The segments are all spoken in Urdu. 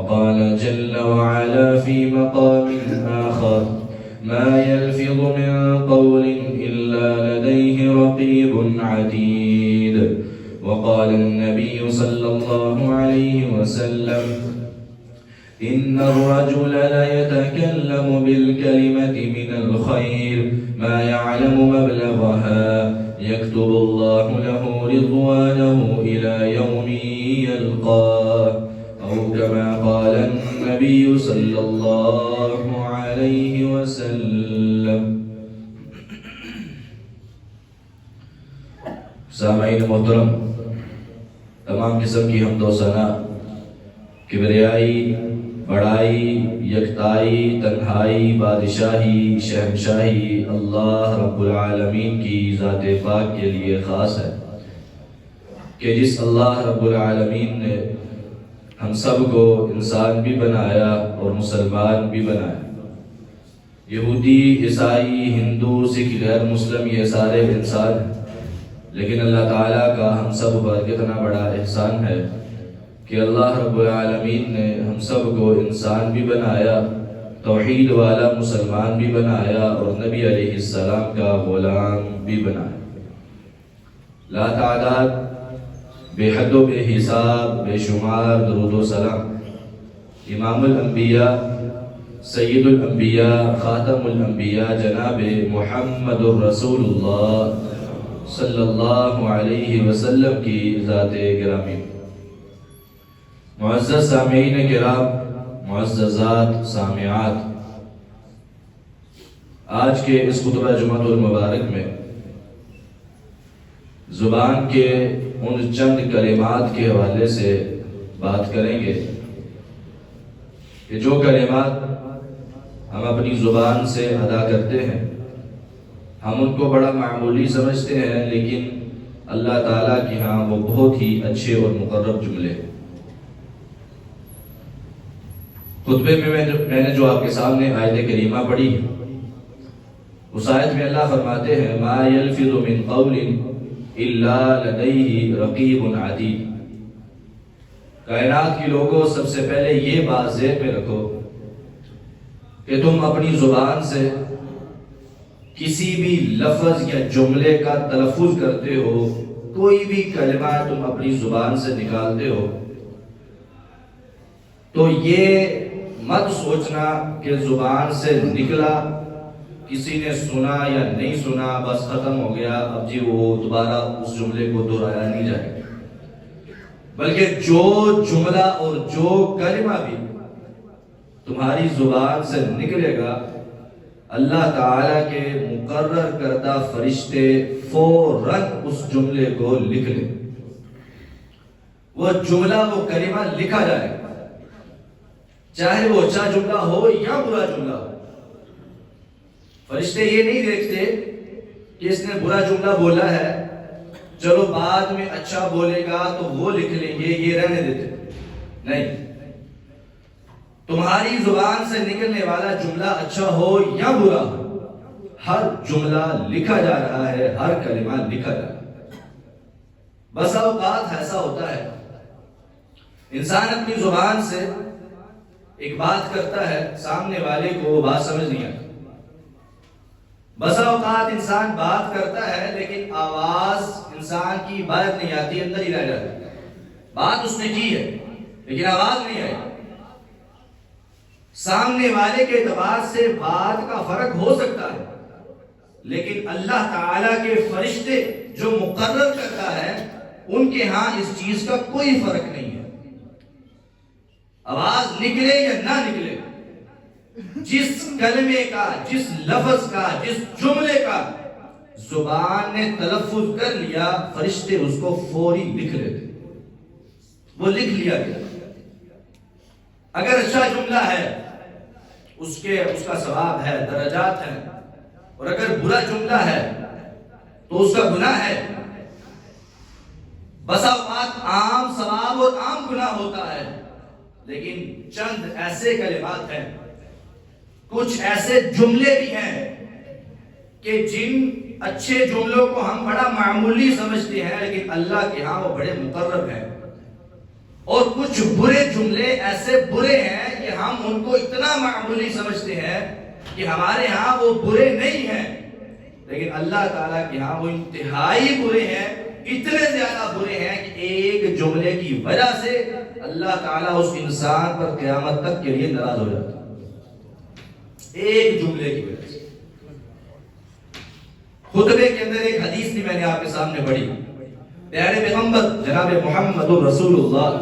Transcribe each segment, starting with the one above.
وقال جل وعلا في مقام آخر ما يلفظ من قول إلا لديه رقيب عتيد. وقال النبي صلى الله عليه وسلم إن الرجل ليتكلم بالكلمة من الخير ما يعلم مبلغها يكتب الله له رضوانه إلى يوم يلقاه أو كما قال النبي صلى الله عليه وسلم. سامعین محترم، تمام قسم کی حمد و ثنا، کبریائی، بڑائی، یکتائی، تنہائی، بادشاہی، شہنشاہی اللہ رب العالمین کی ذات پاک کے لیے خاص ہے کہ جس اللہ رب العالمین نے ہم سب کو انسان بھی بنایا اور مسلمان بھی بنایا. یہودی، عیسائی، ہندو، سکھ، غیر مسلم یہ سارے انسان ہیں، لیکن اللہ تعالیٰ کا ہم سب پر کتنا بڑا احسان ہے کہ اللہ رب العالمین نے ہم سب کو انسان بھی بنایا، توحید والا مسلمان بھی بنایا اور نبی علیہ السلام کا غلام بھی بنایا. لا تعداد، بے حد و بے حساب، بے شمار درود و سلام امام الانبیاء، سید الانبیاء، خاتم الانبیاء جناب محمد الرسول اللہ صلی اللہ علیہ وسلم کی ذات گرامی. معزز سامعین کرام، معززات سامعات، آج کے اس خطبہ جمعۃ المبارک میں زبان کے ان چند کلمات کے حوالے سے بات کریں گے کہ جو کلمات ہم اپنی زبان سے ادا کرتے ہیں، ہم ان کو بڑا معمولی سمجھتے ہیں، لیکن اللہ تعالیٰ کے ہاں وہ بہت ہی اچھے اور مقرب جملے ہیں. خطبے میں نے جو آپ کے سامنے آیت کریمہ پڑھی ہے، اس آیت میں اللہ فرماتے ہیں ما یلفظ من قول الا لدیہ رقیب عتید. کائنات کی لوگوں، سب سے پہلے یہ بات ذہن میں رکھو کہ تم اپنی زبان سے کسی بھی لفظ یا جملے کا تلفظ کرتے ہو، کوئی بھی کلمہ تم اپنی زبان سے نکالتے ہو، تو یہ مت سوچنا کہ زبان سے نکلا، کسی نے سنا یا نہیں سنا، بس ختم ہو گیا، اب جی وہ دوبارہ اس جملے کو دہرایا نہیں جائے. بلکہ جو جملہ اور جو کلمہ بھی تمہاری زبان سے نکلے گا، اللہ تعالیٰ کے مقرر کردہ فرشتے فوراً اس جملے کو لکھ لیں. وہ جملہ، وہ کلمہ لکھا جائے گا، چاہے وہ اچھا جملہ ہو یا برا جملہ ہو. فرشتے یہ نہیں دیکھتے کہ اس نے برا جملہ بولا ہے، چلو بعد میں اچھا بولے گا تو وہ لکھ لیں گے، یہ رہنے دیتے. نہیں، تمہاری زبان سے نکلنے والا جملہ اچھا ہو یا برا ہو، ہر جملہ لکھا جا رہا ہے، ہر کلمہ لکھا جا رہا ہے. بسا اوقات ایسا ہوتا ہے انسان اپنی زبان سے ایک بات کرتا ہے، سامنے والے کو وہ بات سمجھ نہیں آتی. بسا اوقات انسان بات کرتا ہے لیکن آواز انسان کی باہر نہیں آتی، اندر ہی رہ جاتی. بات اس نے کی ہے لیکن آواز نہیں آئی. سامنے والے کے اعتبار سے بات کا فرق ہو سکتا ہے، لیکن اللہ تعالیٰ کے فرشتے جو مقرر کرتا ہے، ان کے ہاں اس چیز کا کوئی فرق نہیں ہے. آواز نکلے یا نہ نکلے، جس کلمے کا، جس لفظ کا، جس جملے کا زبان نے تلفظ کر لیا، فرشتے اس کو فوری لکھ لیتے. وہ لکھ لیا گیا. اگر اچھا جملہ ہے اس کا ثواب ہے، درجات ہیں، اور اگر برا جملہ ہے تو اس کا گناہ ہے. بسا اوقات عام ثواب اور عام گناہ ہوتا ہے، لیکن چند ایسے کلمات ہیں، کچھ ایسے جملے بھی ہیں کہ جن اچھے جملوں کو ہم بڑا معمولی سمجھتے ہیں، لیکن اللہ کے ہاں وہ بڑے مقرب ہیں. اور کچھ برے جملے ایسے برے ہیں کہ ہم ان کو اتنا معمولی سمجھتے ہیں کہ ہمارے ہاں وہ برے نہیں ہیں، لیکن اللہ تعالیٰ کے ہاں وہ انتہائی برے ہیں، اتنے زیادہ برے ہیں کہ ایک جملے کی وجہ سے اللہ تعالیٰ اس انسان پر قیامت تک کے لیے ناراض ہو جاتا ہے، ایک جملے کی وجہ سے۔ خطبے کے اندر ایک حدیث بھی میں نے آپ کے سامنے پڑھی، پیارے پیغمبر جناب محمد رسول اللہ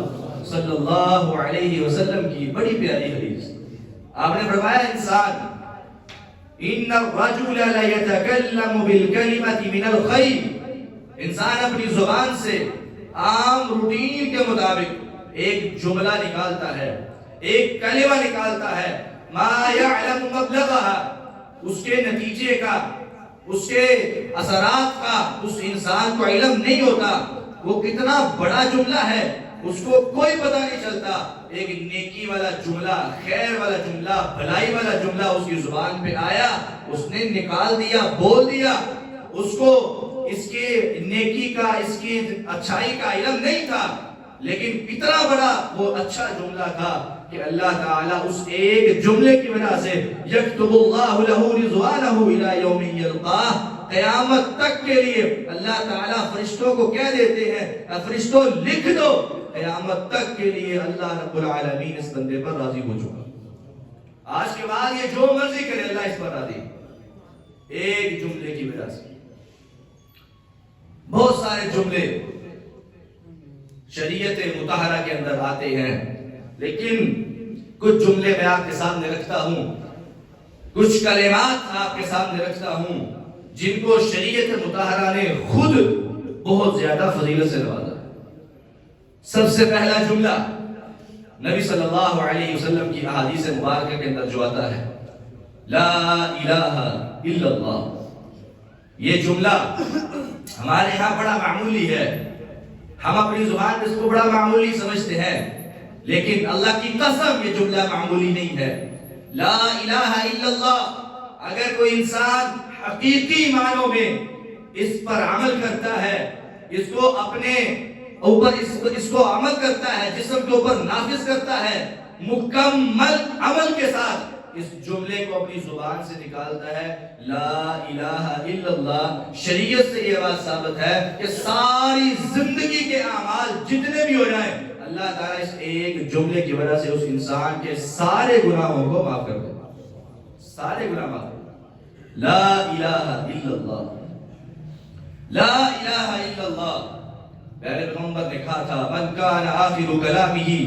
صلی اللہ علیہ وسلم کی بڑی پیاری حدیث۔ آپ نے فرمایا انسان ان الرجل لا يتكلم بالكلمة من الخير، انسان اپنی زبان سے عام روٹین کے مطابق ایک جملہ نکالتا ہے، ایک کلمہ نکالتا ہے، ما يعلم مبلغها، اس کے نتیجے کا، اس کے اثرات کا اس انسان کو علم نہیں ہوتا، وہ کتنا بڑا جملہ ہے اس کو کوئی پتہ نہیں چلتا۔ ایک نیکی والا جملہ، خیر والا جملہ، بھلائی والا جملہ اس کی زبان پہ آیا، اس نے نکال دیا، بول دیا، اس کو اس کے نیکی کا، اس کی اچھائی کا علم نہیں تھا، لیکن اتنا بڑا وہ اچھا جملہ تھا کہ اللہ تعالیٰ اس ایک جملے کی وجہ سے یکتب اللہ لہ رضوانہ الی یوم یلقاہ، قیامت تک کے لیے اللہ تعالیٰ فرشتوں کو کہہ دیتے ہیں فرشتوں لکھ دو، قیامت تک کے لیے اللہ رب العالمین اس بندے پر راضی ہو چکا، آج کے بعد یہ جو مرضی کرے اللہ اس پر راضی، ایک جملے کی وجہ سے۔ بہت سارے جملے شریعت مطہرہ کے اندر آتے ہیں، لیکن کچھ جملے میں آپ کے سامنے رکھتا ہوں، کچھ کلمات آپ کے سامنے رکھتا ہوں جن کو شریعت مطہرہ نے خود بہت زیادہ فضیلت سے نوازا۔ سب سے پہلا جملہ نبی صلی اللہ علیہ وسلم کی احادیث مبارکہ کے اندر جو آتا ہے، لا الہ الا اللہ۔ یہ جملہ ہمارے ہاں بڑا معمولی ہے، ہم اپنی زبان میں اس کو بڑا معمولی سمجھتے ہیں، لیکن اللہ کی قسم یہ جملہ معمولی نہیں ہے۔ لا الہ الا اللہ، اگر کوئی انسان حقیقی معنوں میں اس پر عمل کرتا ہے، اس کو اپنے اوپر اس کو عمل کرتا ہے، جسم کے اوپر نافذ کرتا ہے، مکمل عمل کے ساتھ اس جملے کو اپنی زبان سے نکالتا ہے، لا الہ الا اللہ، شریعت سے یہ بات ثابت ہے کہ ساری زندگی کے اعمال جتنے بھی ہو جائیں، اللہ تعالیٰ اس ایک جملے کی وجہ سے اس انسان کے سارے گناہوں کو معاف کر دے، سارے گناہ معاف کر دے۔ لا الہ الا اللہ، لا الہ الا اللہ۔ پیارے پیغمبر نے کہا تھا من کان آخر کلامہ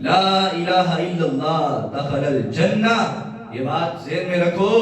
لا الہ الا اللہ دخل الجنہ۔ یہ بات ذہن میں رکھو،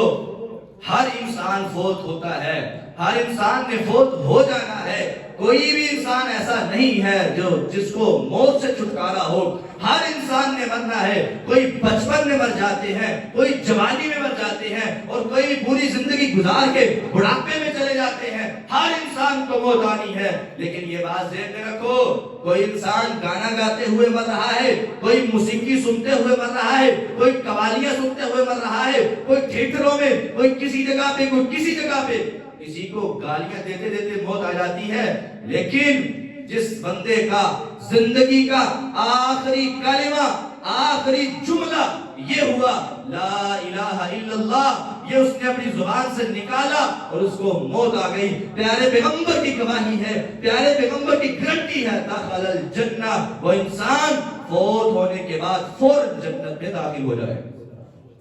ہر انسان فوت ہوتا ہے، ہر انسان نے فوت ہو جانا ہے، کوئی بھی انسان ایسا نہیں ہے جو جس کو موت سے چھٹکارا ہو، ہر انسان نے مرنا ہے، کوئی بچپن میں مر جاتے ہیں، کوئی جوانی میں مر جاتے ہیں، اور کوئی پوری زندگی گزار کے بڑھاپے میں چلے جاتے ہیں، ہر انسان کو موت آنی ہے۔ لیکن یہ بات ذہن میں رکھو، کوئی انسان گانا گاتے ہوئے مر رہا ہے، کوئی موسیقی سنتے ہوئے مر رہا ہے، کوئی قوالیاں سنتے ہوئے مر رہا ہے، کوئی تھیٹروں میں، کوئی کسی جگہ پہ، کوئی کسی جگہ پہ، کسی کو گالیاں دیتے دیتے موت آ جاتی ہے، لیکن جس بندے کا زندگی کا آخری کلمہ، آخری جملہ یہ ہوا لا الہ الا اللہ، یہ اس نے اپنی زبان سے نکالا اور اس کو موت آ گئی، پیارے پیغمبر کی گواہی ہے، پیارے پیغمبر کی گارنٹی ہے، دخل الجنہ، وہ انسان فوت ہونے کے بعد فوراً جنت میں داخل ہو جائے،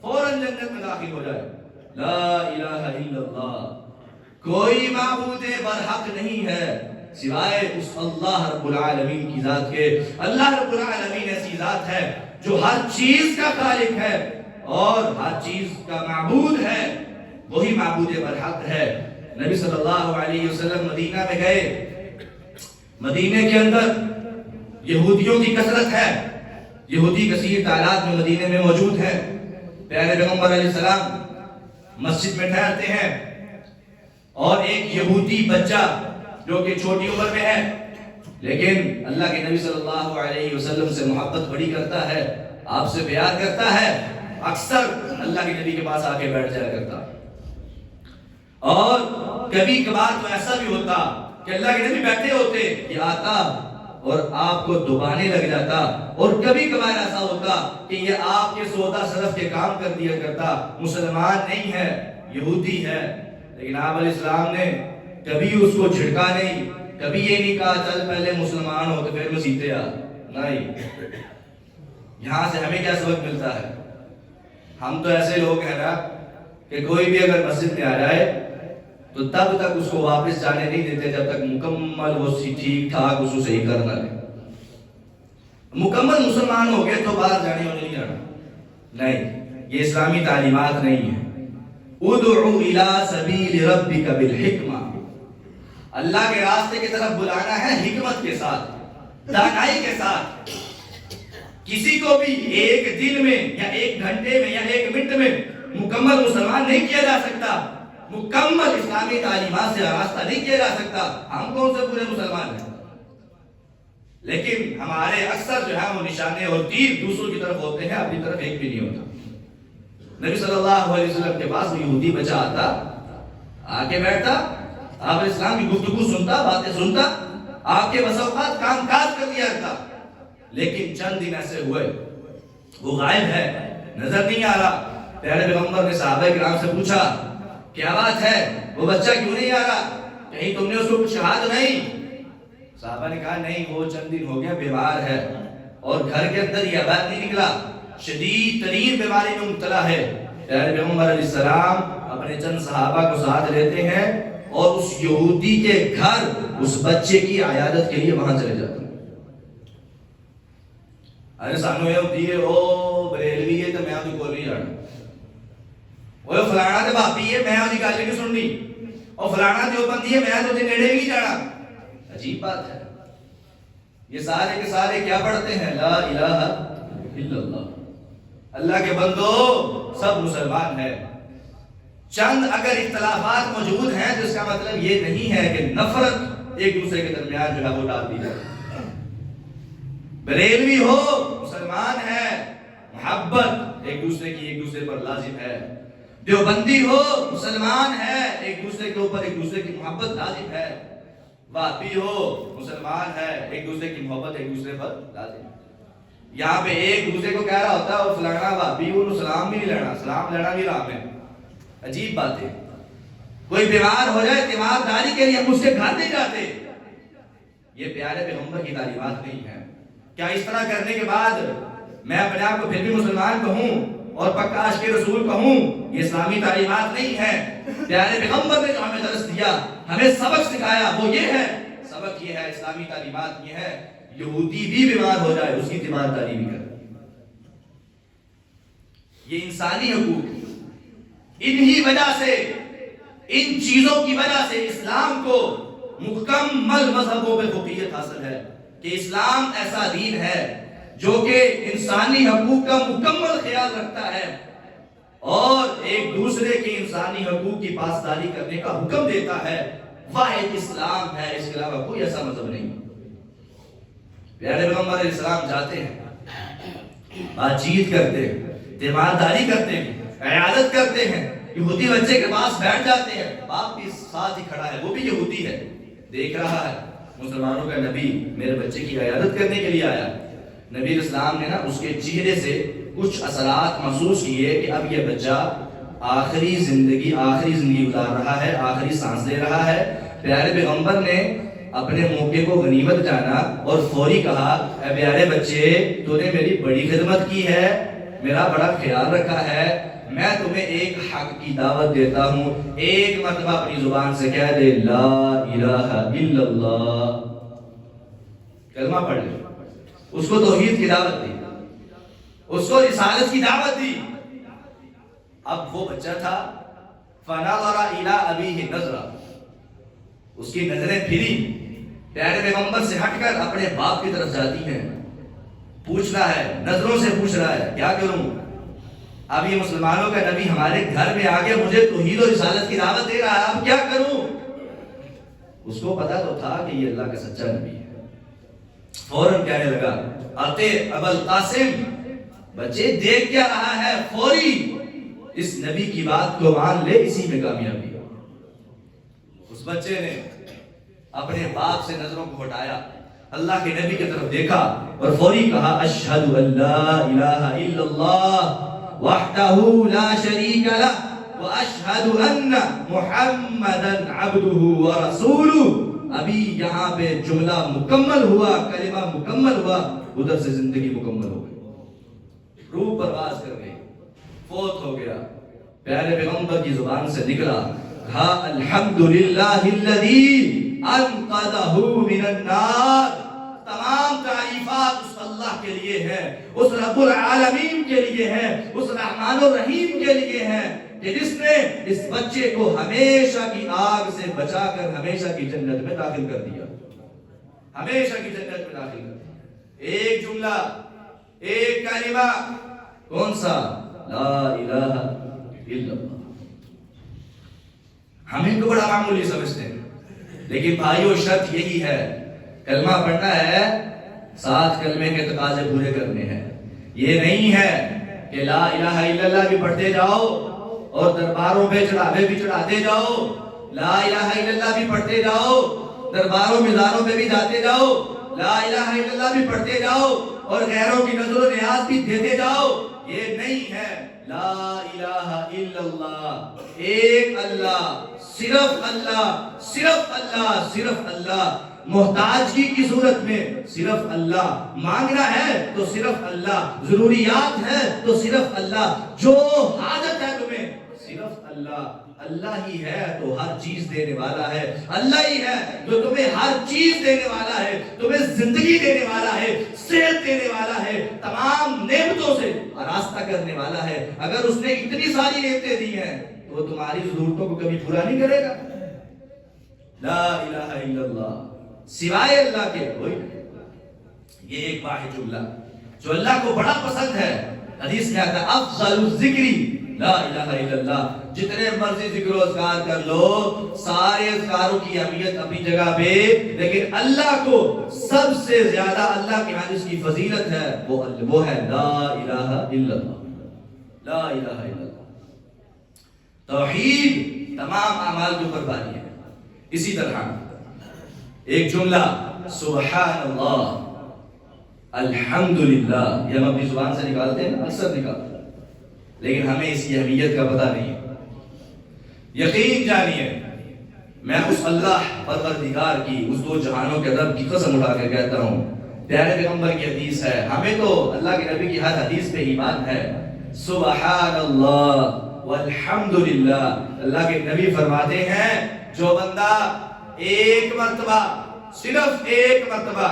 فوراً جنت میں داخل ہو جائے۔ لا الہ الا اللہ، کوئی معبود برحق نہیں ہے سوائے اس اللہ رب العالمین کی ذات کے۔ اللہ رب العالمین ایسی ذات ہے جو ہر چیز کا خالق ہے اور ہر چیز کا معبود ہے، وہی معبود برحق ہے۔ نبی صلی اللہ علیہ وسلم مدینہ میں گئے، مدینے کے اندر یہودیوں کی کثرت ہے، یہودی کثیر تعداد میں مدینے میں موجود ہیں۔ پیارے پیغمبر علیہ السلام مسجد میں ٹھہرتے ہیں اور ایک یہودی بچہ جو کہ چھوٹی عمر میں ہے لیکن اللہ کے نبی صلی اللہ علیہ وسلم سے محبت بڑی کرتا ہے، آپ سے پیار کرتا ہے، اکثر اللہ کے نبی کے پاس آ کے بیٹھ جایا کرتا، اور کبھی کبھار تو ایسا بھی ہوتا کہ اللہ کے نبی بیٹھے ہوتے، یہ آتا اور آپ کو دبانے لگ جاتا، اور کبھی کبھار ایسا ہوتا کہ یہ آپ کے سودا صرف کے کام کر دیا کرتا، مسلمان نہیں ہے، یہودی ہے، لیکن آپ علیہ السلام نے کبھی اس کو جھڑکا نہیں، کبھی یہ نہیں کہا چل پہلے مسلمان ہو تو پھر مسیحے آ، نہیں۔ یہاں سے ہمیں کیا سبق ملتا ہے؟ ہم تو ایسے لوگ ہیں نا کہ کوئی بھی اگر مسجد میں آ جائے تو تب تک اس کو واپس جانے نہیں دیتے جب تک مکمل وہ ٹھیک ٹھاک اس کو صحیح کر نہ لے۔ مکمل مسلمان ہو گئے تو باہر جانے والے نہیں جانا، نہیں، یہ اسلامی تعلیمات نہیں ہے۔ ادعو الی سبیل ربک بالحکمہ، اللہ کے راستے کی طرف بلانا ہے حکمت کے ساتھ، دانائی کے ساتھ۔ کسی کو بھی ایک دن میں یا ایک گھنٹے میں یا ایک منٹ میں مکمل مسلمان نہیں کیا جا سکتا، مکمل اسلامی تعلیمات سے راستہ نہیں کیا جا سکتا۔ ہم کون سے پورے مسلمان ہیں؟ لیکن ہمارے اکثر جو ہے وہ نشانے اور تیر دوسروں کی طرف ہوتے ہیں، اپنی طرف ایک بھی نہیں ہوتا۔ نبی صلی اللہ علیہ وسلم کے پاس یہودی بچہ آتا، آ کے بیٹھتا، آپ اسلام کی گفتگو سنتا، باتیں سنتا، آپ کے بس اوقات کام کاج کر دیا کرتا، لیکن چند دن ایسے ہوئے وہ غائب ہے، نظر نہیں آ رہا۔ پیارے پیغمبر نے صحابہ کرام سے پوچھا کیا بات ہے، وہ بچہ کیوں نہیں آ رہا، کہیں تم نے اس کو کچھ کہا تو نہیں؟ صحابہ نے کہا نہیں، وہ چند دن ہو گیا بیمار ہے، اور گھر کے اندر یہ بات نہیں نکلا، شدید ترین بیماری میں مبتلا ہے۔ پیارے پیغمبر علیہ السلام اپنے چند صحابہ کو ساتھ لیتے ہیں اور اس یہودی کے گھر اس بچے کی عیادت کے لیے وہاں چلے جاتے ہیں۔ ارے سانو یہ ہوتی ہے او بریلوی ہے تو میں آدھی کول نہیں جانا، وہ فلانا تے بھابی ہے میں آدھی گل نہیں سننی، اور فلانا دیوبندی ہے میں تو نیڑے بھی نہیں جانا۔ عجیب بات ہے، یہ سارے کے سارے کیا پڑھتے ہیں؟ لا الہ الا اللہ، اللہ کے بندو سب مسلمان ہیں۔ چند اگر اختلافات موجود ہیں تو اس کا مطلب یہ نہیں ہے کہ نفرت ایک دوسرے کے درمیان جو ہے وہ ڈال دی جائے۔ بریلوی ہو مسلمان ہے، محبت ایک دوسرے کی ایک دوسرے پر لازم ہے۔ دیوبندی ہو مسلمان ہے، ایک دوسرے کے اوپر ایک دوسرے کی محبت لازم ہے۔ وہابی ہو مسلمان ہے، ایک دوسرے کی محبت ایک دوسرے پر لازم ہے۔ یہاں پہ ایک دوسرے کو کہہ رہا ہوتا ہے اور فلانا وہابی انہوں سلام بھی نہیں لینا، سلام لینا بھی حرام ہے۔ عجیب بات ہے، کوئی بیمار ہو جائے تیمارداری کے لیے ہم اس کے گھر نہیں جاتے، یہ پیارے پیغمبر کی تعلیمات نہیں ہے۔ کیا اس طرح کرنے کے بعد میں اپنے آپ کو پھر بھی مسلمان کہوں اور پکا عاشق رسول کہوں؟ یہ اسلامی تعلیمات نہیں ہے۔ پیارے پیغمبر نے جو ہمیں درس دیا، ہمیں سبق سکھایا، وہ یہ ہے، سبق یہ ہے، اسلامی تعلیمات یہ ہے، یہودی بھی بیمار ہو جائے اس کی تیمارداری بھی کرے۔ یہ انسانی حقوق، انہی وجہ سے، ان چیزوں کی وجہ سے اسلام کو مکمل مذہبوں پہ فوقیت حاصل ہے، کہ اسلام ایسا دین ہے جو کہ انسانی حقوق کا مکمل خیال رکھتا ہے اور ایک دوسرے کے انسانی حقوق کی پاسداری کرنے کا حکم دیتا ہے۔ واحد اسلام ہے، اس کے علاوہ کوئی ایسا مذہب نہیں۔ پیارے پیغمبر علیہ السلام جاتے ہیں، بات چیت کرتے ہیں، تیمارداری کرتے ہیں، عیادت کرتے ہیں، یہودی بچے کے پاس بیٹھ جاتے ہیں، باپ بھی ساتھ ہی کھڑا ہے، وہ بھی یہودی ہے، دیکھ رہا ہے مسلمانوں کا نبی میرے بچے کی عیادت کرنے کے لیے آیا۔ نبی علیہ السلام نے نا اس کے چہرے سے کچھ اثرات محسوس کیے کہ اب یہ بچہ آخری زندگی گزار رہا ہے، آخری سانس لے رہا ہے۔ پیارے پیغمبر نے اپنے موقع کو غنیمت جانا اور فوری کہا اے پیارے بچے، تو نے میری بڑی خدمت کی ہے، میرا بڑا خیال رکھا ہے، میں تمہیں ایک حق کی دعوت دیتا ہوں، ایک مرتبہ اپنی زبان سے کہہ دے لا الہ الا اللہ، کلمہ پڑھ لے۔ اس کو توحید کی دعوت دی، اس کو رسالت کی دعوت دی۔ اب وہ بچہ تھا، فنظر الی ابیہ نظرا، اس کی نظریں پھری، پیارے پیغمبر سے ہٹ کر اپنے باپ کی طرف جاتی ہیں، پوچھ رہا ہے، نظروں سے پوچھ رہا ہے کیا کروں؟ اب یہ مسلمانوں کا نبی ہمارے گھر میں آ کے مجھے توحید و رسالت کی دعوت دے رہا ہے، اب کیا کروں؟ اس کو پتا تو تھا کہ یہ اللہ کا سچا نبی ہے۔ فوراً کہنے لگا اطیع ابا القاسم، بچے دیکھ کیا رہا ہے، فوری اس نبی کی بات کو مان لے، اسی میں کامیابی۔ اس بچے نے اپنے باپ سے نظروں کو ہٹایا، اللہ کے نبی کی طرف دیکھا اور فوری کہا اشہد ان لا الہ الا اللہ وحدہ لا شریک لہ واشہد ان محمدا عبدہ ورسولہ. ابھی یہاں پہ جملہ مکمل ہوا، کلمہ مکمل ہوا، ادھر سے زندگی مکمل ہو گئی، روح پرواز کر گئی، فوت ہو گیا. پیارے پیغمبر کی زبان سے نکلا کہا الحمدللہ الذی انقذہ من النار. تمام تعریفات اس اللہ کے لیے ہے، اس رب العالمین کے لیے ہے، اس رحمان الرحیم کے لیے ہے کہ جس نے اس بچے کو ہمیشہ کی آگ سے بچا کر ہمیشہ کی جنت میں داخل کر دیا، ہمیشہ کی جنت میں داخل کر دیا. ایک جملہ، ایک کلمہ، کون سا؟ لا الہ الا اللہ. ہم ان کو بڑا معمولی سمجھتے ہیں، لیکن بھائیو شرط یہی ہے، کلمہ پڑھنا ہے، 7 کلمے کے تقاضے پورے کرنے ہیں. یہ نہیں ہے کہ لا الہ الا اللہ بھی پڑھتے جاؤ اور درباروں پہ چڑھاوے بھی چڑھاتے جاؤ، لا الہ الا اللہ بھی پڑھتے جاؤ، درباروں مزاروں پہ بھی جاتے جاؤ، لا الہ الا اللہ بھی پڑھتے جاؤ اور غیروں کی نظر و نیاز بھی دیتے جاؤ. یہ نہیں ہے. لا الہ الا اللہ، ایک اللہ، صرف اللہ، صرف اللہ، صرف اللہ. محتاجگی کی صورت میں صرف اللہ، مانگنا ہے تو صرف اللہ، ضروریات ہے تو صرف اللہ، جو حاجت ہے تمہیں صرف اللہ. اللہ ہی ہے تو ہر چیز دینے والا ہے، اللہ ہی ہے جو تمہیں ہر چیز دینے والا ہے، تمہیں زندگی دینے والا ہے، صحت دینے والا ہے، تمام نعمتوں سے آراستہ کرنے والا ہے. اگر اس نے اتنی ساری نعمتیں دی ہیں تو وہ تمہاری ضرورتوں کو کبھی پورا نہیں کرے گا. لا الہ الا اللہ، سوائے اللہ کے کوئی. یہ ایک واحد جملہ جو اللہ کو بڑا پسند ہے. حدیث میں آتا ہے افضل الذکر لا الہ الا اللہ. جتنے مرضی ذکر و اذکار کر لو، سارے اذکاروں کی اہمیت اپنی جگہ پہ، لیکن اللہ کو سب سے زیادہ اللہ کے ہاں جس کی فضیلت ہے وہ ہے لا الہ الا اللہ. لا الہ الا اللہ. توحید تمام اعمال کے اوپر باری ہے. اسی طرح ایک جملہ سبحان اللہ، الحمدللہ، یہ ہم اپنی زبان سے نکالتے ہیں، اکثر نکالتے ہیں، لیکن ہمیں اس کی اہمیت کا پتہ نہیں. یقین جانیے، میں اس اللہ پروردگار کی، اس دو جہانوں کے رب کی قسم اٹھا کے کہتا ہوں، پیارے پیغمبر کی حدیث ہے، ہمیں تو اللہ کے نبی کی ہر حدیث پہ ایمان ہے. سبحان اللہ والحمدللہ. اللہ کے نبی فرماتے ہیں جو بندہ ایک مرتبہ، صرف ایک مرتبہ،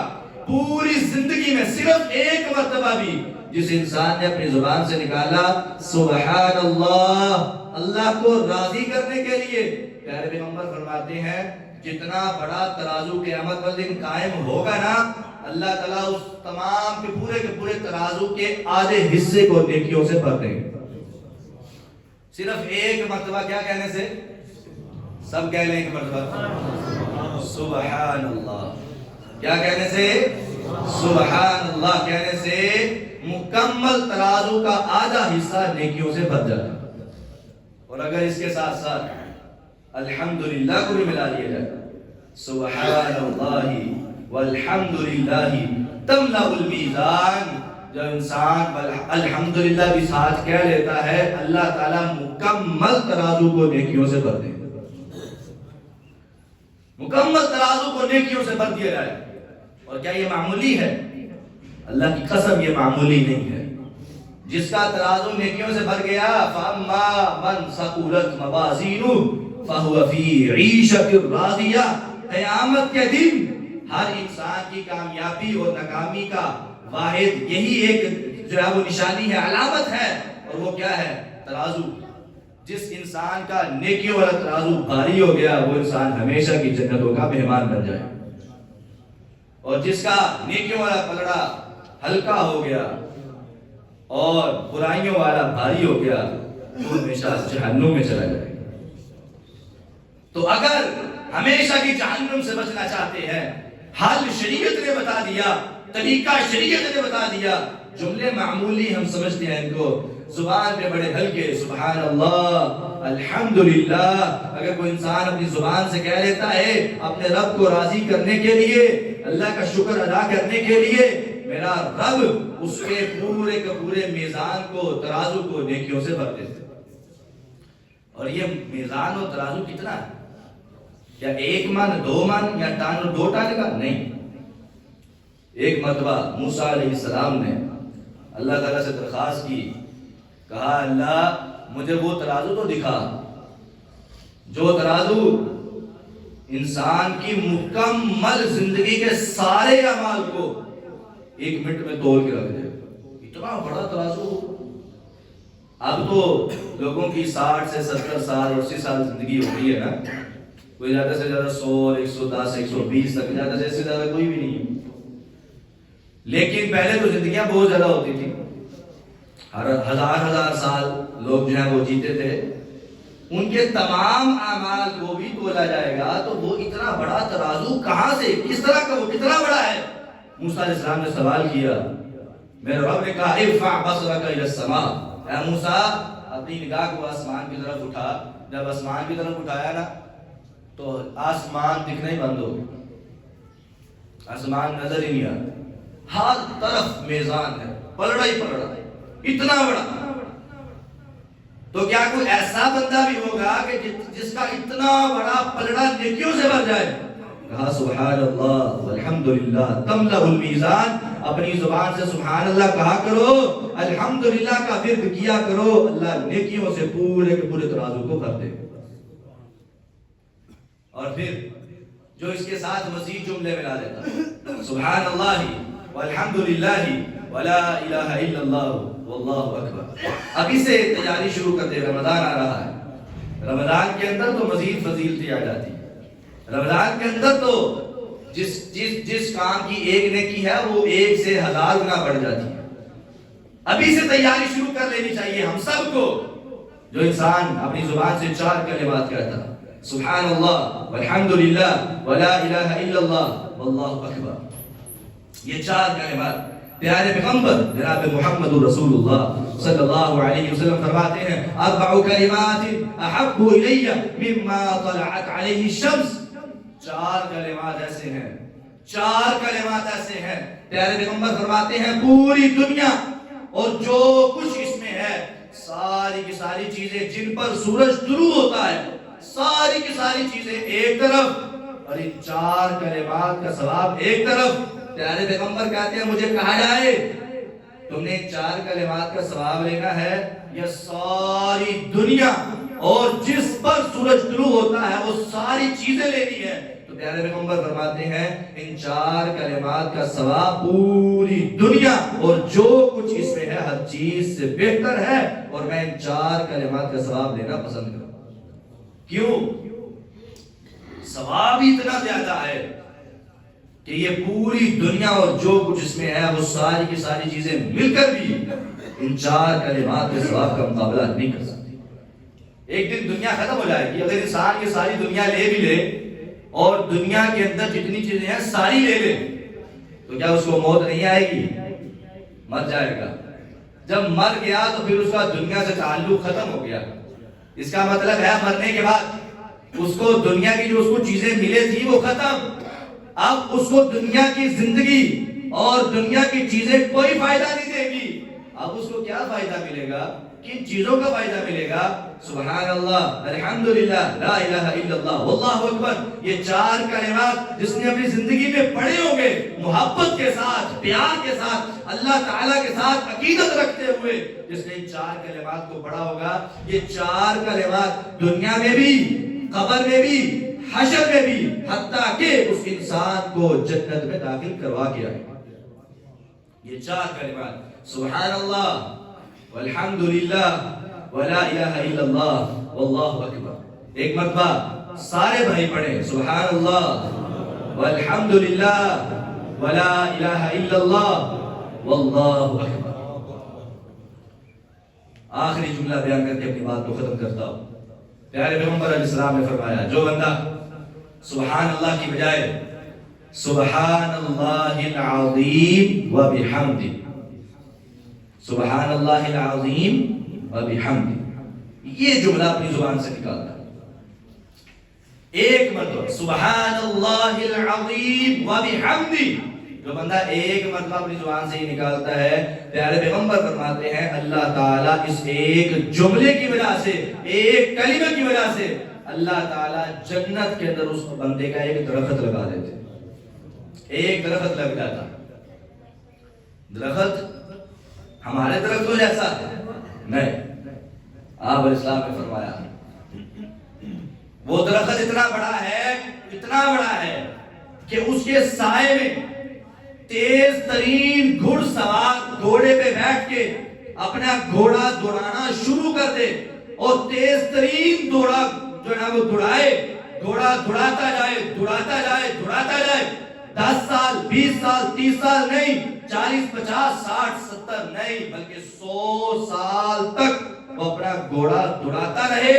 پوری زندگی میں صرف ایک مرتبہ بھی جس انسان نے اپنی زبان سے نکالا سبحان اللہ، اللہ کو راضی کرنے کے لیے، پیارے پیغمبر فرماتے ہیں جتنا بڑا ترازو قیامت والے دن قائم ہوگا نا، اللہ تعالیٰ اس تمام کے پورے ترازو کے آدھے حصے کو نیکیوں سے بھر دیں گے. صرف ایک مرتبہ کیا کہنے سے؟ سب کہہ لیں ایک مرتبہ سبحان اللہ. کیا کہنے سے؟ سبحان اللہ کہنے سے مکمل ترازو کا آدھا حصہ نیکیوں سے بھر جاتا ہے. اور اگر اس کے ساتھ ساتھ الحمدللہ کو بھی ملا لیا جائے، سبحان اللہ والحمدللہ تملأ المیزان، جب انسان الحمدللہ بھی ساتھ کہہ لیتا ہے، اللہ تعالیٰ مکمل ترازو کو نیکیوں سے بھر دے. مکمل ترازو کو نیکیوں سے بھر دیا جائے. اور کیا یہ معمولی ہے؟ اللہ کی قسم یہ معمولی نہیں ہے. جس کا ترازو نیکیوں سے بھر گیا فَأَمَّا مَنْ ثَقُلَتْ مَوَازِينُهُ فَهُوَ فِي عِيشَةٍ رَاضِيَةٍ. قیامت کے دن ہر انسان کی کامیابی اور ناکامی کا واحد یہی ایک جو ہے وہ نشانی ہے، علامت ہے، اور وہ کیا ہے؟ ترازو. جس انسان کا نیکیوں والا ترازو بھاری ہو گیا وہ انسان ہمیشہ کی جنتوں کا مہمان بن جائے، اور جس کا نیکیوں والا پلڑا ہلکا ہو گیا اور برائیوں والا بھاری ہو گیا وہ ہمیشہ جہنم میں چلا جائے. تو اگر ہمیشہ کی جہنم سے بچنا چاہتے ہیں، حل شریعت نے بتا دیا، طریقہ شریعت نے بتا دیا جملے معمولی ہم سمجھتے ہیں ان کو، زبان پہ بڑے ہلکے، سبحان اللہ، الحمدللہ۔ اگر کوئی انسان اپنی زبان سے کہہ لیتا ہے اپنے رب کو راضی کرنے کے لیے، اللہ کا شکر ادا کرنے کے لیے، میرا رب اس کے پورے کے پورے میزان کو، ترازو کو نیکیوں سے بھر دیتے۔ اور یہ میزان و ترازو کتنا ہے؟ کیا 1 من 2 من یا 2 ٹن کا؟ نہیں۔ ایک مرتبہ موسیٰ علیہ السلام نے اللہ تعالیٰ سے درخواست کی، کہا اللہ مجھے وہ ترازو تو دکھا جو ترازو انسان کی مکمل زندگی کے سارے اعمال کو 1 منٹ میں تول کے رکھ دے۔ اتنا بڑا ترازو۔ اب تو لوگوں کی 60 سے 70 سال 80 سال زندگی ہو گئی ہے نا، کوئی زیادہ سے زیادہ 100 110 120 تک، زیادہ سے زیادہ کوئی بھی نہیں ہے۔ لیکن پہلے تو زندگیاں بہت زیادہ ہوتی تھی، ہزار سال لوگ جو ہیں وہ جیتے تھے، ان کے تمام اعمال کو بھی تولا جائے گا تو وہ اتنا بڑا ترازو کہاں سے، کس طرح کا، وہ کتنا بڑا ہے؟ موسیٰ علیہ السلام نے سوال کیا، میرے رب نے کہا ارفع بصرک الی السماء، اے موسیٰ اپنی نگاہ کو آسمان کی طرف اٹھا۔ جب آسمان کی طرف اٹھایا نا تو آسمان دکھنا ہی بند ہو گیا، آسمان نظر ہی نہیں آتا، ہر طرف میزان ہے، پلڑا ہی پلڑا، اتنا بڑا۔ تو کیا کوئی ایسا بندہ بھی ہوگا کہ جس کا اتنا بڑا پلڑا نیکیوں سے بھر جائے؟ کہا سبحان اللہ والحمدللہ تملأ المیزان۔ اپنی زبان سے سبحان اللہ کہا کرو، الحمدللہ کا ورد کیا کرو، اللہ نیکیوں سے پورے کے پورے ترازو کو بھر دے۔ اور پھر جو اس کے ساتھ مزید جملے ملا دیتا، سبحان اللہ والحمدللہ ولا الہ الا اللہ واللہ اکبر۔ ابھی سے تیاری شروع کر دے، رمضان آ رہا ہے، رمضان کے اندر تو مزید فضیلتیں آ جاتی ہے، رمضان کے اندر تو جس کام کی 1 نیکی ہے وہ 1 سے 1000 گنا بڑھ جاتی ہے۔ ابھی سے تیاری شروع کر لینی چاہیے ہم سب کو۔ جو انسان اپنی زبان سے 4 کلمات کہتا، سبحان اللہ والحمدللہ ولا الہ الا اللہ واللہ اکبر، یہ 4 کلمات پیارے پیغمبر جناب محمد رسول اللہ صلی اللہ علیہ وسلم فرماتے ہیں 4 کلمات احب الی مما طلعت علیہ الشمس۔ 4 کلمات ایسے ہیں، 4 کلمات ایسے ہیں، پیارے پیغمبر فرماتے ہیں پوری دنیا اور جو کچھ اس میں ہے، ساری کی ساری چیزیں جن پر سورج طلوع ہوتا ہے، ساری کی ساری چیزیں ایک طرف، اور ان 4 کلمات کا ثواب ایک طرف۔ پیارے پیغمبر کہتے ہیں مجھے کہا جائے تم نے 4 کلمات کا ثواب لینا ہے، یہ ساری دنیا اور جس پر سورج طلوع ہوتا ہے وہ ساری چیزیں لینی ہے، تو پیارے پیغمبر فرماتے ہیں ان 4 کلمات کا ثواب پوری دنیا اور جو کچھ اس میں ہے ہر چیز سے بہتر ہے، اور میں ان 4 کلمات کا ثواب لینا پسند کروں۔ کیوں؟ ثواب اتنا زیادہ ہے کہ یہ پوری دنیا اور جو کچھ اس میں ہے وہ ساری کی ساری چیزیں مل کر بھی ان 4 کلمات کے ثواب کا مقابلہ نہیں کر سکتی۔ ایک دن دنیا ختم ہو جائے گی، اگر انسان یہ ساری دنیا لے بھی لے اور دنیا کے اندر جتنی چیزیں ہیں ساری لے لے تو کیا اس کو موت نہیں آئے گی؟ مر جائے گا۔ جب مر گیا تو پھر اس کا دنیا سے تعلق ختم ہو گیا۔ اس کا مطلب ہے مرنے کے بعد اس کو دنیا کی جو اس کو چیزیں ملے تھی وہ ختم، اب اس کو دنیا کی زندگی اور دنیا کی چیزیں کوئی فائدہ نہیں دے گی۔ اب اس کو کیا فائدہ ملے گا؟ کن چیزوں کا فائدہ ملے گا؟ سبحان اللہ الحمدللہ لا الہ الا اللہ واللہ اکبر، یہ 4 کلمات جس نے اپنی زندگی میں پڑھے ہوں گے محبت کے ساتھ، پیار کے ساتھ، اللہ تعالیٰ کے ساتھ عقیدت رکھتے ہوئے، جس نے ان 4 کلمات کو پڑھا ہوگا، یہ 4 کلمات دنیا میں بھی، قبر میں بھی، حشر میں بھی، حتیٰ کہ اس انسان کو جنت میں داخل کروا کے آئے۔ یہ 4 کلمات سبحان اللہ والحمدللہ ولا الہ الا اللہ واللہ اکبر۔ ایک مرتبہ سارے بھائی پڑھیں سبحان اللہ والحمدللہ ولا الہ الا اللہ واللہ اکبر۔ آخری جملہ بیان کر کے اپنی بات کو ختم کرتا ہوں۔ پیارے پیغمبر علیہ السلام نے فرمایا جو بندہ سبحان اللہ کی بجائے سبحان اللہ العظیم و بحمدہ سبحان اللہ العظیم و بحمدہ، یہ جملہ اپنی زبان سے نکالنا ایک مرتبہ، سبحان اللہ العظیم و بحمدہ۔ جو بندہ ایک مرتبہ اپنی زبان سے ہی نکالتا ہے، پیارے پیغمبر فرماتے ہیں اللہ تعالیٰ اس ایک جملے کی وجہ سے، ایک کلمہ کی وجہ سے اللہ تعالیٰ جنت کے اندر اس بندے کا ایک درخت لگا دیتے۔ ایک درخت لگ جاتا، درخت ہمارے درختوں جیسا نہیں، آپ علیہ السلام نے فرمایا وہ درخت اتنا بڑا ہے کہ اس کے سائے میں تیز ترین گھڑ سوار گھوڑے پہ بیٹھ کے اپنا گھوڑا دوڑانا شروع کر دے، اور تیز ترین دوڑا جو ہے وہ دوڑائے، گھوڑا دوڑاتا جائے 10 سال 20 سال 30 سال نہیں، 40 50 60 70 نہیں، بلکہ 100 سال تک وہ اپنا گھوڑا دوڑاتا رہے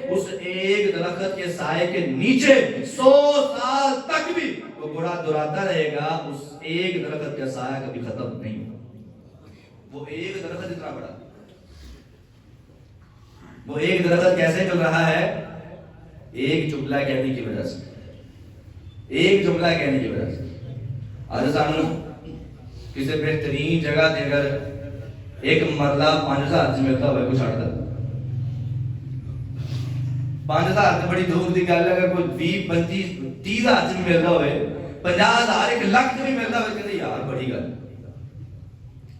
اس ایک درخت کے سائے کے نیچے، 100 سال تک بھی وہ گھوڑا دوڑاتا رہے گا، اس ایک درخت کا سایہ کبھی ختم نہیں ہوگا۔ وہ ایک درخت اتنا بڑا، وہ ایک درخت کیسے چل رہا ہے؟ ایک جملہ کہنے کی وجہ سے، ایک جملہ کہنے کی وجہ سے۔ آج سانو کسی بہترین جگہ دے کر ایک مرلہ 5000 سے ملتا ہوئے کچھ آٹھتا 5000 سے بڑی دور دی گل ہے، اگر کوئی 20 25 30,000 سے بھی ملتا ہوئے، 50,000 1 لاکھ سے بھی ملتا ہوئے، کہتے یار بڑی گل،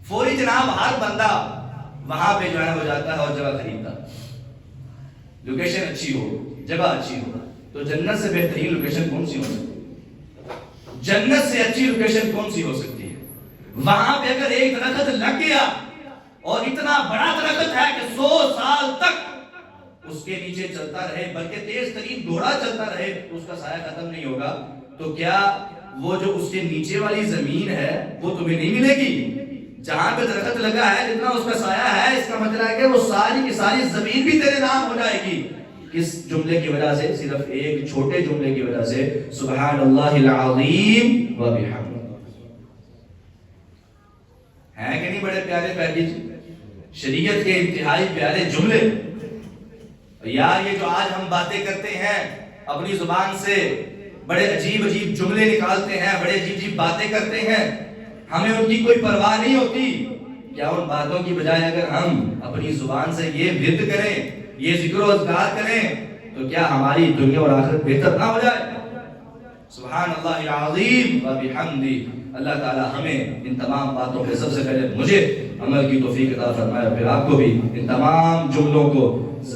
فوری جناب ہر بندہ وہاں پہ جو ہے وہ جاتا ہے اور جگہ خریدتا، لوکیشن اچھی ہو، جگہ اچھی ہو۔ تو جنت سے بہترین لوکیشن کون سی ہو سکتی ہے؟ جنت سے اچھی لوکیشن کون سی ہو سکتی ہے؟ وہاں پہ اگر ایک درخت لگ گیا اور اتنا بڑا درخت ہے کہ 100 سال تک اس کے نیچے چلتا رہے، بلکہ تیز ترین گھوڑا چلتا رہے، اس کا سایہ ختم نہیں ہوگا، تو کیا وہ جو اس کے نیچے والی زمین ہے وہ تمہیں نہیں ملے گی؟ جہاں پہ درخت لگا ہے جتنا اس کا سایہ ہے، اس کا مطلب ہے کہ وہ ساری کی ساری زمین بھی تیرے نام ہو جائے گی۔ کس جملے کی وجہ سے؟ صرف ایک چھوٹے جملے کی وجہ سے، سبحان اللہ العظیم و بحمدہ۔ ہیں کہ نہیں بڑے پیارے پیکیج، شریعت کے انتہائی پیارے جملے؟ یار یہ جو آج ہم باتیں کرتے ہیں اپنی زبان سے، بڑے عجیب عجیب جملے نکالتے ہیں، بڑے عجیب عجیب باتیں کرتے ہیں، ہمیں ان کی کوئی پرواہ نہیں ہوتی۔ کیا ان باتوں کی بجائے اگر ہم اپنی زبان سے یہ ورد کریں، یہ ذکر و اذکار کریں، تو کیا ہماری دنیا اور آخرت بہتر نہ ہو جائے؟ سبحان اللہ العظیم و بحمدہ۔ اللہ تعالی ہمیں ان تمام باتوں پہ سب سے پہلے مجھے عمل کی توفیق عطا فرمائے، پھر آپ کو بھی ان تمام جملوں کو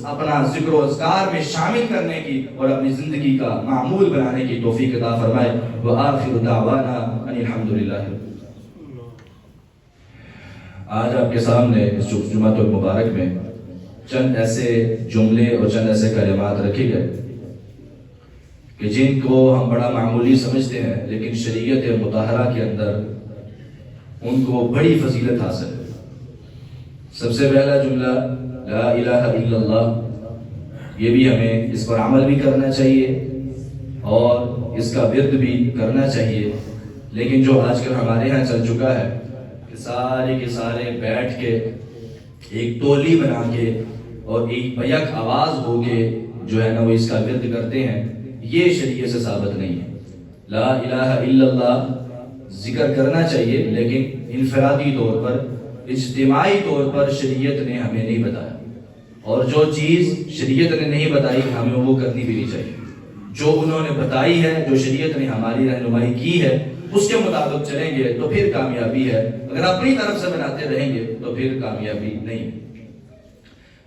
اپنا ذکر و اذکار میں شامل کرنے کی اور اپنی زندگی کا معمول بنانے کی توفیق عطا فرمائے۔ وآخر دعوانا ان الحمدللہ۔ آج آپ کے سامنے اس جمعہ المبارک میں چند ایسے جملے اور چند ایسے کلمات رکھے گئے کہ جن کو ہم بڑا معمولی سمجھتے ہیں، لیکن شریعت مطہرہ کے اندر ان کو بڑی فضیلت حاصل ہے۔ سب سے پہلا جملہ لا الہ الا اللہ، یہ بھی ہمیں اس پر عمل بھی کرنا چاہیے اور اس کا ورد بھی کرنا چاہیے، لیکن جو آج کل ہمارے ہاں چل چکا ہے کہ سارے کے سارے بیٹھ کے ایک ٹولی بنا کے اور ایک بیک آواز ہو کے جو ہے نا وہ اس کا ورد کرتے ہیں، یہ شریعت سے ثابت نہیں ہے۔ لا الہ الا اللہ ذکر کرنا چاہیے، لیکن انفرادی طور پر، اجتماعی طور پر شریعت نے ہمیں نہیں بتایا، اور جو چیز شریعت نے نہیں بتائی ہمیں وہ کرنی بھی نہیں چاہیے۔ جو انہوں نے بتائی ہے، جو شریعت نے ہماری رہنمائی کی ہے، اس کے مطابق چلیں گے تو پھر کامیابی ہے، اگر اپنی طرف سے بناتے رہیں گے تو پھر کامیابی نہیں۔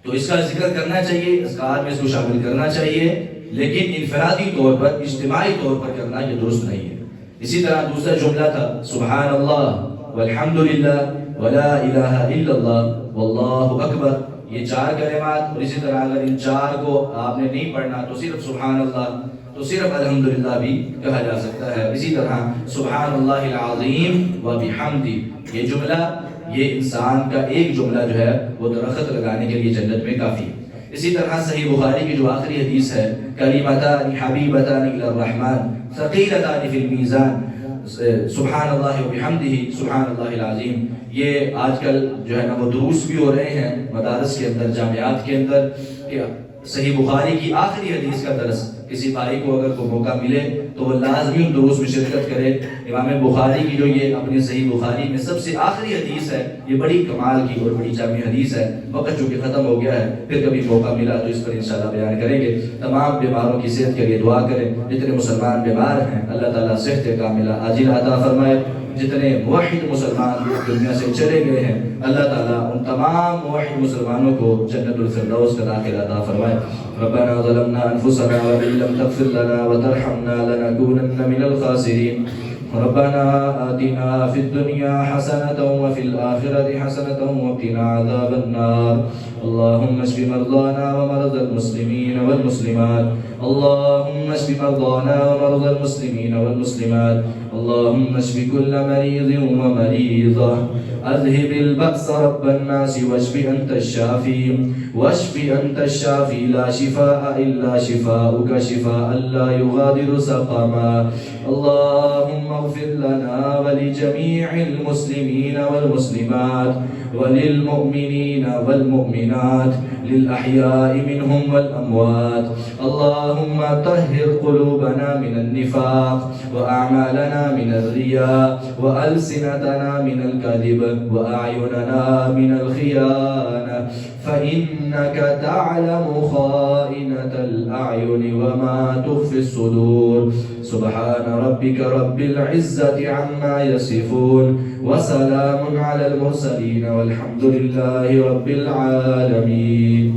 تو اس کا ذکر کرنا چاہیے، اذکار میں اس کو شامل کرنا چاہیے، لیکن انفرادی طور پر، اجتماعی طور پر کرنا یہ درست نہیں ہے۔ اسی طرح دوسرا جملہ تھا سبحان اللہ والحمدللہ ولا الہ الا اللہ واللہ اکبر، یہ 4 کلمات، اور اسی طرح اگر ان 4 کو آپ نے نہیں پڑھنا تو صرف سبحان اللہ، تو صرف الحمدللہ بھی کہا جا سکتا ہے۔ اسی طرح سبحان اللہ العظیم و بحمدہ، یہ جملہ، یہ انسان کا ایک جملہ جو ہے وہ درخت لگانے کے لیے جنت میں کافی ہے۔ اسی طرح صحیح بخاری کی جو آخری حدیث ہے، کلمتان حبیبتان الی الرحمن ثقیلتان فی المیزان سبحان اللہ و بحمدہ سبحان اللہ العظیم، یہ آج کل جو ہے نا وہ دروس بھی ہو رہے ہیں مدارس کے اندر، جامعات کے اندر، کہ صحیح بخاری کی آخری حدیث کا درس کسی بھائی کو اگر کوئی موقع ملے تو وہ لازمی ان دروس میں شرکت کرے۔ امام بخاری کی جو یہ اپنی صحیح بخاری میں سب سے آخری حدیث ہے، یہ بڑی کمال کی اور بڑی جامع حدیث ہے۔ وقت چونکہ ختم ہو گیا ہے، پھر کبھی موقع ملا تو اس پر انشاءاللہ بیان کریں گے۔ تمام بیماروں کی صحت کے لیے دعا کریں، جتنے مسلمان بیمار ہیں اللہ تعالیٰ صحت کاملہ عاجل عطا فرمائے، جتنے موحد مسلمان دنیا سے چلے گئے ہیں اللہ تعالیٰ ان تمام موحد مسلمانوں کو جنت الفردوس کا داخل عطا فرمائے۔ ربنا ظلمنا انفسنا وان لم تغفر لنا وترحمنا لنكونن من الخاسرين ربنا آتنا في الدنيا حسنة وفي الآخرة حسنة وقنا عذاب النار اللهم اشف مرضانا ومرضى المسلمين والمسلمات اللهم اشف مرضانا ومرضى المسلمين والمسلمات اللهم اشف كل مريض ومريضة اذهب البأس رب الناس واشف أنت الشافي واشف أنت الشافي لا شفاء إلا شفاؤك شفاء لا يغادر سقما اللهم اغفر لنا ولجميع المسلمين والمسلمات وللمؤمنين والمؤمنات للأحياء منهم والأموات اللهم طهر قلوبنا من النفاق وأعمالنا من الرياء وألسنتنا من الكذب وأعيننا من الخيانة فإنك تعلم خائنة الأعين وما تخفي الصدور سبحان ربك رب العزة عما يصفون وسلام على المرسلين والحمد لله رب العالمين.